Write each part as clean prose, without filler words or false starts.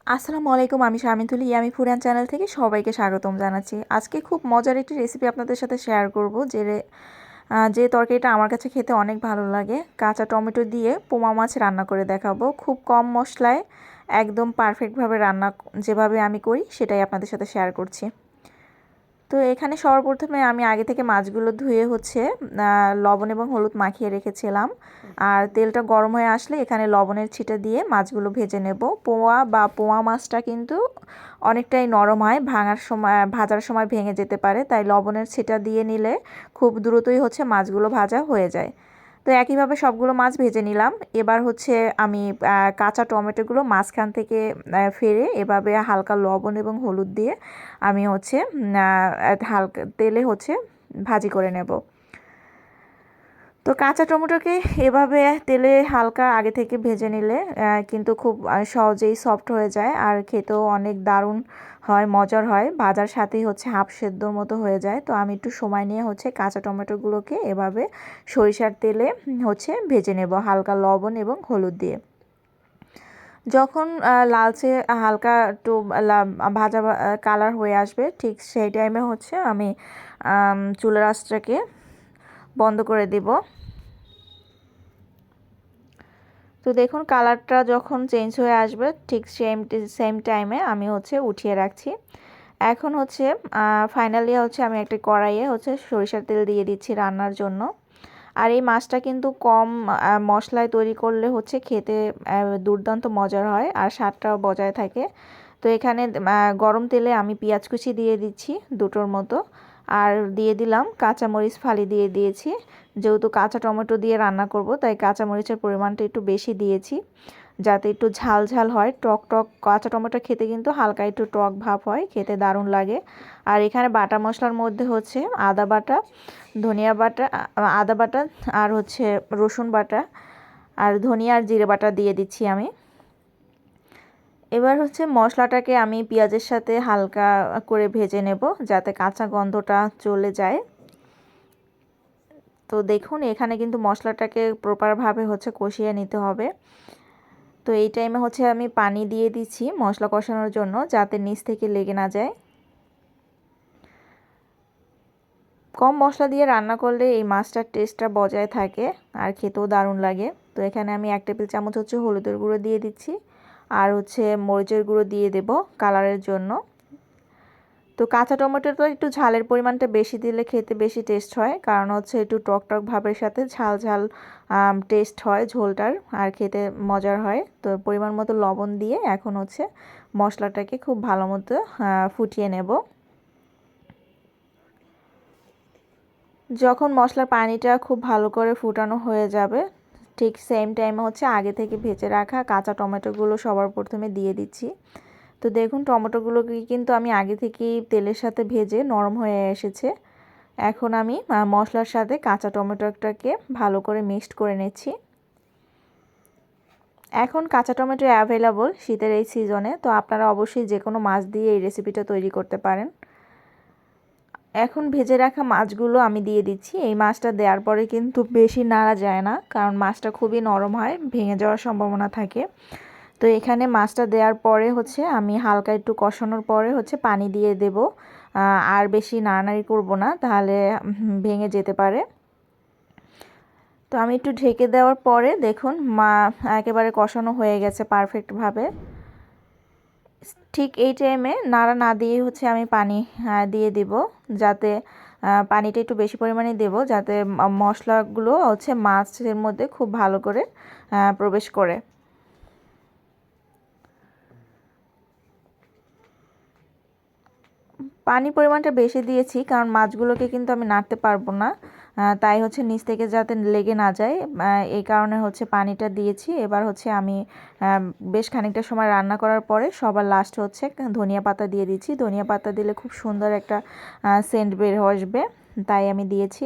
আসসালামু আলাইকুম, আমি Sharmin yummy food and channel থেকে সবাইকে স্বাগতম জানাচ্ছি। আজকে খুব মজার একটি রেসিপি আপনাদের সাথে শেয়ার করব। যে তরকারিটা আমার কাছে খেতে অনেক ভালো লাগে, কাঁচা টমেটো দিয়ে পোমা মাছ রান্না করে দেখাবো। খুব কম মশলায় একদম পারফেক্টভাবে রান্না যেভাবে আমি করি সেটাই আপনাদের সাথে শেয়ার করছি। তো এখানে সর্বপ্রথমে আমি আগে থেকে মাছগুলো ধুয়ে লবণ এবং হলুদ মাখিয়ে রেখেছিলাম। আর তেলটা গরম হয়ে আসলে এখানে লবণের ছিটা দিয়ে মাছগুলো ভেজে নেব। পোয়া মাছটা কিন্তু অনেকটাই নরম হয়, ভাজার সময় ভেঙে যেতে পারে, তাই লবণের ছিটা দিয়ে নিলে খুব দ্রুতই মাছগুলো ভাজা হয়ে যায়। তো একইভাবে সবগুলো মাছ ভেজে নিলাম। এবার আমি কাঁচা টমেটোগুলো মাঝখান থেকে ফেলে এভাবে হালকা লবণ এবং হলুদ দিয়ে আমি হালকা তেলে ভাজি করে নেব। তো কাঁচা টমেটোকে এভাবে তেলে হালকা আগে থেকে ভেজে নিলে কিন্তু খুব সহজেই সফট হয়ে যায়, আর খেতেও অনেক দারুণ হয়, মজার হয়। ভাজার সাথেই হাফ সেদ্ধর মতো হয়ে যায়। তো আমি একটু সময় নিয়ে কাঁচা টমেটোগুলোকে এভাবে সরিষার তেলে ভেজে নেব হালকা লবণ এবং হলুদ দিয়ে। যখন লালচে হালকা একটু ভাজা কালার হয়ে আসবে, ঠিক সেই টাইমে আমি চুলার আঁচটাকে বন্ধ করে দিব। তো দেখুন কালারটা যখন চেঞ্জ হয়ে আসবে, ঠিক সেম টাইমে আমি উঠিয়ে রাখছি। এখন ফাইনালি আমি একটা কড়াইয়ে সরিষার তেল দিয়ে দিচ্ছি রান্নার জন্য। আর এই মাছটা কিন্তু কম মশলায় তৈরি করলে খেতে দুর্দান্ত মজার হয়, আর স্বাদটাও বজায় থাকে। তো এখানে গরম তেলে আমি পেঁয়াজ কুচি দিয়ে দিচ্ছি দুটোর মতো, আর দিয়ে দিলাম কাঁচামরিচ ফালি দিয়ে দিয়েছি। যেহেতু কাঁচা টমেটো দিয়ে রান্না করব, তাই কাঁচামরিচের পরিমাণটা একটু বেশি দিয়েছি, যাতে একটু ঝাল ঝাল হয়। টক টক কাঁচা টমেটো খেতে কিন্তু হালকা একটু টক ভাব হয়, খেতে দারুণ লাগে। আর এখানে বাটা মশলার মধ্যে আদা বাটা, ধনিয়া বাটা, আদা বাটা, আর রসুন বাটা, আর ধনিয়া আর জিরে বাটা দিয়ে দিচ্ছি আমি। এবার মশলাটাকে আমি পেঁয়াজের সাথে হালকা করে ভেজে নেব, যাতে কাঁচা গন্ধটা চলে যায়। তো দেখুন এখানে কিন্তু মশলাটাকে প্রপারভাবে কষিয়ে নিতে হবে। তো এই টাইমে আমি পানি দিয়ে দিচ্ছি মশলা কষানোর জন্য, যাতে নিচ থেকে লেগে না যায়। কম মশলা দিয়ে রান্না করলে এই মাছটার টেস্টটা বজায় থাকে, আর খেতেও দারুণ লাগে। তো এখানে আমি 1 টেবিল চামচ হলুদের গুঁড়ো দিয়ে দিচ্ছি, আর মরিচের গুঁড়ো দিয়ে দেব কালারের জন্য। তো কাঁচা টমেটোটা একটু ঝালের পরিমাণটা বেশি দিলে খেতে বেশি টেস্ট হয়, কারণ একটু টক টক ভাবের সাথে ঝাল ঝাল টেস্ট হয় ঝোলটার, আর খেতে মজার হয়। তো পরিমাণ মতো লবণ দিয়ে এখন মশলাটাকে খুব ভালো মতো ফুটিয়ে নেব। যখন মশলার পানিটা খুব ভালো করে ফুটানো হয়ে যাবে, ঠিক সেম টাইমে আগে থেকে ভেজে রাখা কাঁচা টমেটোগুলো সবার প্রথমে দিয়ে দিচ্ছি। তো দেখুন টমেটোগুলোকে কিন্তু আমি আগে থেকেই তেলের সাথে ভেজে নরম হয়ে এসেছে। এখন আমি মশলার সাথে কাঁচা টমেটোটাকে ভালো করে মিক্সড করে নিচ্ছি। এখন কাঁচা টমেটো অ্যাভেলেবল শীতের এই সিজনে, তো আপনারা অবশ্যই যে কোনো মাছ দিয়ে এই রেসিপিটা তৈরি করতে পারেন। এখন ভেজে রাখা মাছগুলো আমি দিয়ে দিচ্ছি। এই মাছটা দেওয়ার পরে কিন্তু বেশি নাড়া যায় না, কারণ মাছটা খুবই নরম হয়, ভেঙে যাওয়ার সম্ভাবনা থাকে। তো এখানে মাছটা দেওয়ার পরে আমি হালকা একটু কষানোর পরে পানি দিয়ে দেব। আর বেশি নাড়ানাড়ি করব না, তাহলে ভেঙে যেতে পারে। তো আমি একটু ঢেকে দেওয়ার পরে দেখুন একেবারে কষানো হয়ে গেছে পারফেক্টভাবে। ঠিক এই টাইমে নাড়া না দিয়ে আমি পানি দিয়ে দিব, যাতে পানিটা একটু বেশি পরিমাণে দেব, যাতে মশলাগুলো মাছের মধ্যে খুব ভালো করে প্রবেশ করে। পানি পরিমাণটা বেশি দিয়েছি, কারণ মাছগুলোকে কিন্তু আমি নাড়তে পারবো না, তাই নিচ থেকে যাতে লেগে না যায়, এই কারণে পানিটা দিয়েছি। এবার আমি বেশ খানিকটা সময় রান্না করার পরে সবার লাস্ট ধনিয়া পাতা দিয়ে দিচ্ছি। ধনিয়া পাতা দিলে খুব সুন্দর একটা সেন্ট বের আসবে, তাই আমি দিয়েছি।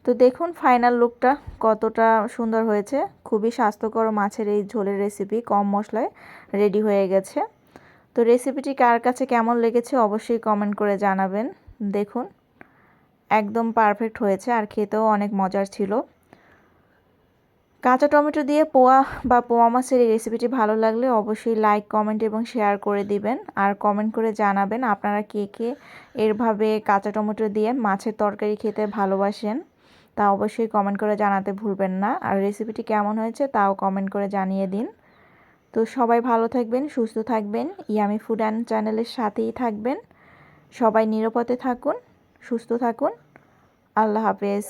তো দেখুন ফাইনাল লুকটা কতটা সুন্দর হয়েছে। খুবই স্বাস্থ্যকর মাছের এই ঝোলের রেসিপি কম মশলায় রেডি হয়ে গেছে। তো রেসিপিটি কার কাছে কেমন লেগেছে অবশ্যই কমেন্ট করে জানাবেন। দেখুন একদম পারফেক্ট হয়েছে, আর খেতেও অনেক মজার ছিল। কাঁচা টমেটো দিয়ে পোয়া বা পোয়া মাছের এই রেসিপিটি ভালো লাগলে অবশ্যই লাইক, কমেন্ট এবং শেয়ার করে দিবেন। আর কমেন্ট করে জানাবেন আপনারা কে কে এভাবে কাঁচা টমেটো দিয়ে মাছের তরকারি খেতে ভালোবাসেন। তা অবশ্যই কমেন্ট করে জানাতে ভুলবেন না। আর রেসিপিটি কেমন হয়েছে তাও কমেন্ট করে জানিয়ে দিন। তো সবাই ভালো থাকবেন, সুস্থ থাকবেন, ইয়ামি ফুড অ্যান্ড চ্যানেলের সাথেই থাকবেন। সবাই নিরাপদে থাকুন, সুস্থ থাকুন। আল্লাহ হাফেজ।